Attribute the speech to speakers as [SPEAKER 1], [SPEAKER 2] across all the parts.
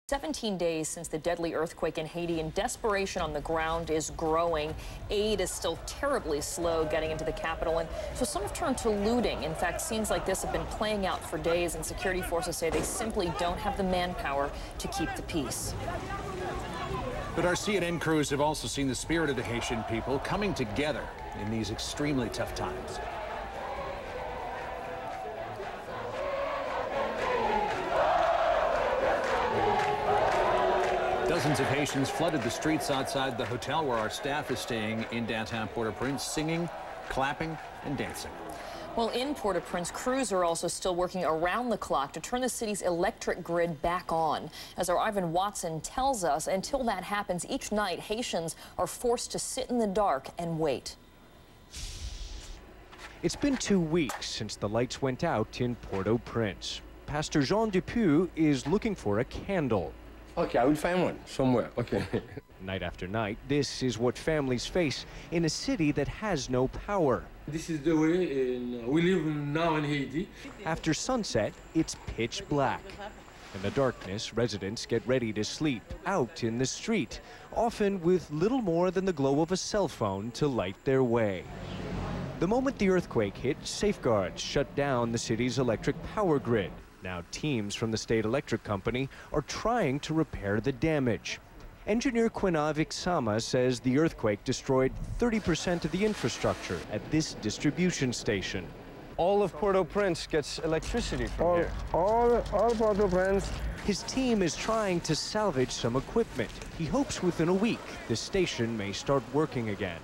[SPEAKER 1] 17 days since the deadly earthquake in Haiti, and desperation on the ground is growing. Aid is still terribly slow getting into the capital, and so some have turned to looting. In fact, scenes like this have been playing out for days, and security forces say they simply don't have the manpower to keep the peace.
[SPEAKER 2] But our CNN crews have also seen the spirit of the Haitian people coming together in these extremely tough times. Dozens of Haitians flooded the streets outside the hotel where our staff is staying in downtown Port-au-Prince, singing, clapping, and dancing.
[SPEAKER 1] Well, in Port-au-Prince, crews are also still working around the clock to turn the city's electric grid back on. As our Ivan Watson tells us, until that happens, each night Haitians are forced to sit in the dark and wait.
[SPEAKER 3] It's been 2 weeks since the lights went out in Port-au-Prince. Pastor Jean Dupuis is looking for a candle.
[SPEAKER 4] Okay, I will find one somewhere. Okay.
[SPEAKER 3] Night after night, this is what families face in a city that has no power.
[SPEAKER 4] This is the way we live now in Haiti.
[SPEAKER 3] After sunset, it's pitch black. In the darkness, residents get ready to sleep out in the street, often with little more than the glow of a cell phone to light their way. The moment the earthquake hit, safeguards shut down the city's electric power grid. Now teams from the state electric company are trying to repair the damage. Engineer Quinav Iksama says the earthquake destroyed 30% of the infrastructure at this distribution station.
[SPEAKER 5] All of Port-au-Prince gets electricity from here.
[SPEAKER 4] All Port-au-Prince.
[SPEAKER 3] His team is trying to salvage some equipment. He hopes within a week the station may start working again.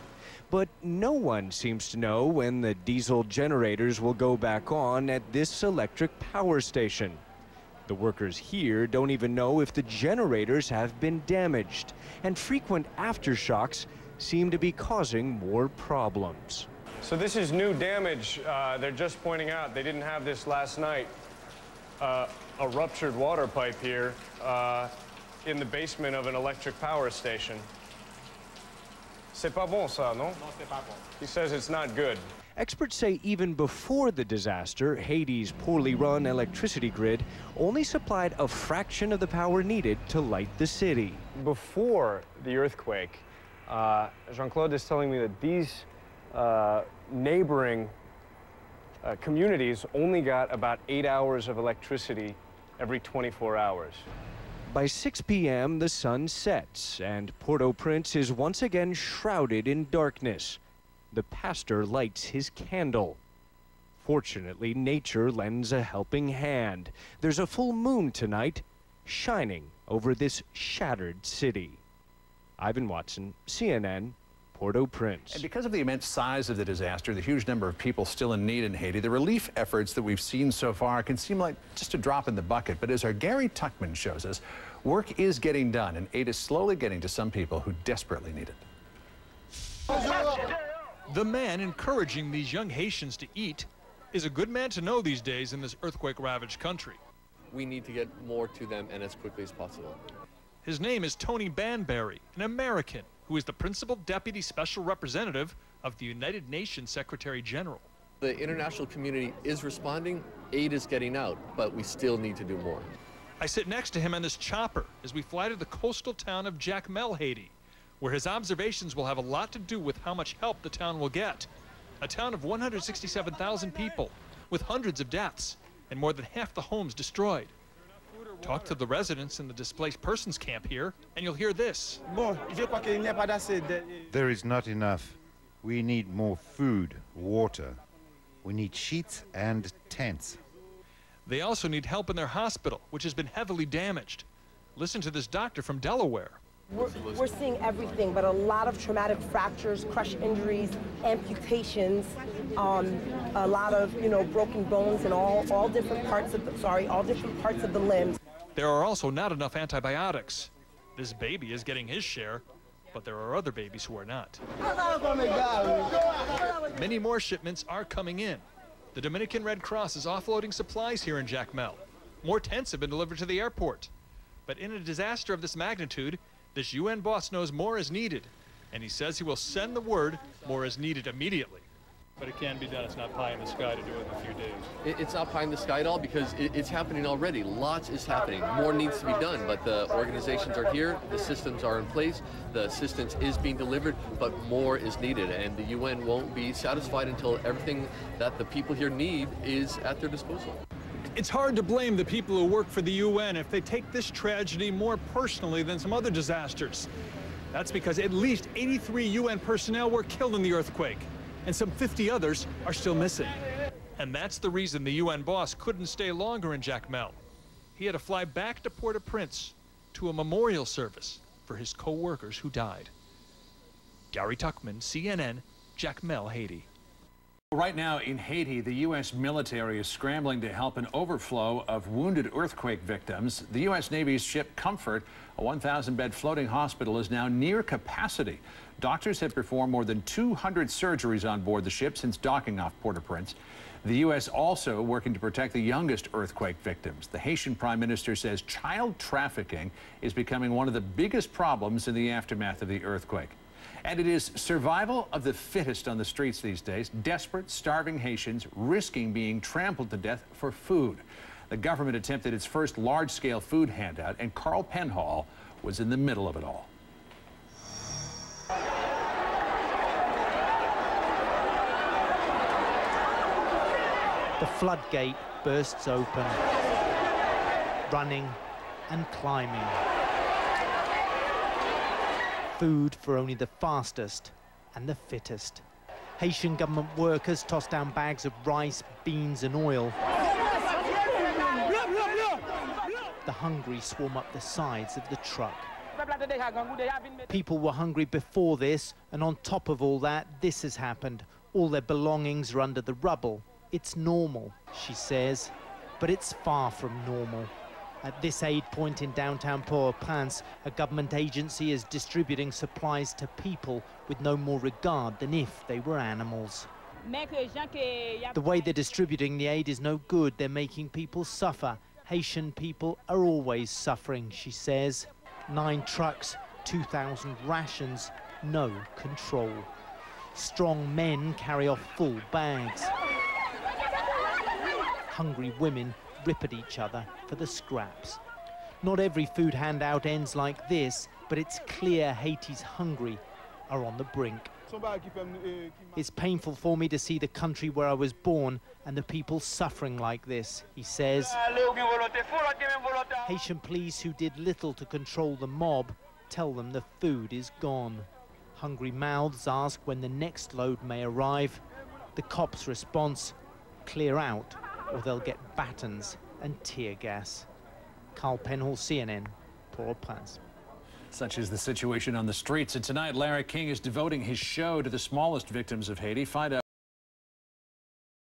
[SPEAKER 3] But no one seems to know when the diesel generators will go back on at this electric power station. The workers here don't even know if the generators have been damaged, and frequent aftershocks seem to be causing more problems.
[SPEAKER 5] So this is new damage. They're just pointing out they didn't have this last night. A ruptured water pipe here in the basement of an electric power station. C'est pas bon, ça, non? Non, c'est pas bon. He says it's not good.
[SPEAKER 3] Experts say even before the disaster, Haiti's poorly run electricity grid only supplied a fraction of the power needed to light the city.
[SPEAKER 5] Before the earthquake, Jean-Claude is telling me that these neighboring communities only got about 8 hours of electricity every 24 hours.
[SPEAKER 3] By 6 p.m., the sun sets, and Port-au-Prince is once again shrouded in darkness. The pastor lights his candle. Fortunately, nature lends a helping hand. There's a full moon tonight, shining over this shattered city. Ivan Watson, CNN, Port-au-Prince.
[SPEAKER 2] And because of the immense size of the disaster, the huge number of people still in need in Haiti, the relief efforts that we've seen so far can seem like just a drop in the bucket. But as our Gary Tuckman shows us, work is getting done, and aid is slowly getting to some people who desperately need it.
[SPEAKER 6] The man encouraging these young Haitians to eat is a good man to know these days in this earthquake-ravaged country.
[SPEAKER 7] We need to get more to them, and as quickly as possible.
[SPEAKER 6] His name is Tony Banbury, an American who is the principal deputy special representative of the United Nations Secretary General.
[SPEAKER 7] The international community is responding, aid is getting out, but we still need to do more.
[SPEAKER 6] I sit next to him on this chopper as we fly to the coastal town of Jacmel, Haiti, where his observations will have a lot to do with how much help the town will get. A town of 167,000 people, with hundreds of deaths and more than half the homes destroyed. Talk to the residents in the displaced persons camp here, and you'll hear this.
[SPEAKER 8] There is not enough. We need more food, water. We need sheets and tents.
[SPEAKER 6] They also need help in their hospital, which has been heavily damaged. Listen to this doctor from Delaware.
[SPEAKER 9] We're seeing everything, but a lot of traumatic fractures, crush injuries, amputations, a lot of, broken bones in all different parts of the limbs.
[SPEAKER 6] There are also not enough antibiotics. This baby is getting his share, but there are other babies who are not. Many more shipments are coming in. The Dominican Red Cross is offloading supplies here in Jacmel. More tents have been delivered to the airport. But in a disaster of this magnitude, this UN boss knows more is needed, and he says he will send the word more is needed immediately. But it can be done. It's not pie in the sky to do it in a few days.
[SPEAKER 7] It's not pie in the sky at all because it's happening already. Lots is happening. More needs to be done, but the organizations are here, the systems are in place, the assistance is being delivered, but more is needed, and the UN won't be satisfied until everything that the people here need is at their disposal.
[SPEAKER 6] It's hard to blame the people who work for the UN if they take this tragedy more personally than some other disasters. That's because at least 83 UN personnel were killed in the earthquake, and some 50 others are still missing. And that's the reason the UN boss couldn't stay longer in Jacmel. He had to fly back to Port-au-Prince to a memorial service for his co-workers who died. Gary Tuckman, CNN, Jacmel, Haiti.
[SPEAKER 2] Right now in Haiti, the U.S. military is scrambling to help an overflow of wounded earthquake victims. The U.S. Navy's ship Comfort, a 1,000-bed floating hospital, is now near capacity. Doctors have performed more than 200 surgeries on board the ship since docking off Port-au-Prince. The U.S. also working to protect the youngest earthquake victims. The Haitian Prime Minister says child trafficking is becoming one of the biggest problems in the aftermath of the earthquake. And it is survival of the fittest on the streets these days. Desperate, starving Haitians risking being trampled to death for food. The government attempted its first large-scale food handout, and Carl Penhall was in the middle of it all.
[SPEAKER 10] The floodgate bursts open, running and climbing. Food for only the fastest and the fittest. Haitian government workers toss down bags of rice, beans and oil. The hungry swarm up the sides of the truck. People were hungry before this, and on top of all that, this has happened. All their belongings are under the rubble. It's normal, she says, but it's far from normal. At this aid point in downtown Port-au-Prince, a government agency is distributing supplies to people with no more regard than if they were animals. The way they're distributing the aid is no good. They're making people suffer. Haitian people are always suffering, she says. 9 trucks, 2,000 rations, no control. Strong men carry off full bags. Hungry women rip at each other for the scraps. Not every food handout ends like this, but it's clear Haiti's hungry are on the brink. It's painful for me to see the country where I was born and the people suffering like this, he says. Haitian police who did little to control the mob tell them the food is gone. Hungry mouths ask when the next load may arrive. The cops' response, clear out or they'll get batons and tear gas. Carl Penhall, CNN, Port-au-Prince.
[SPEAKER 2] Such is the situation on the streets. And tonight, Larry King is devoting his show to the smallest victims of Haiti. Find out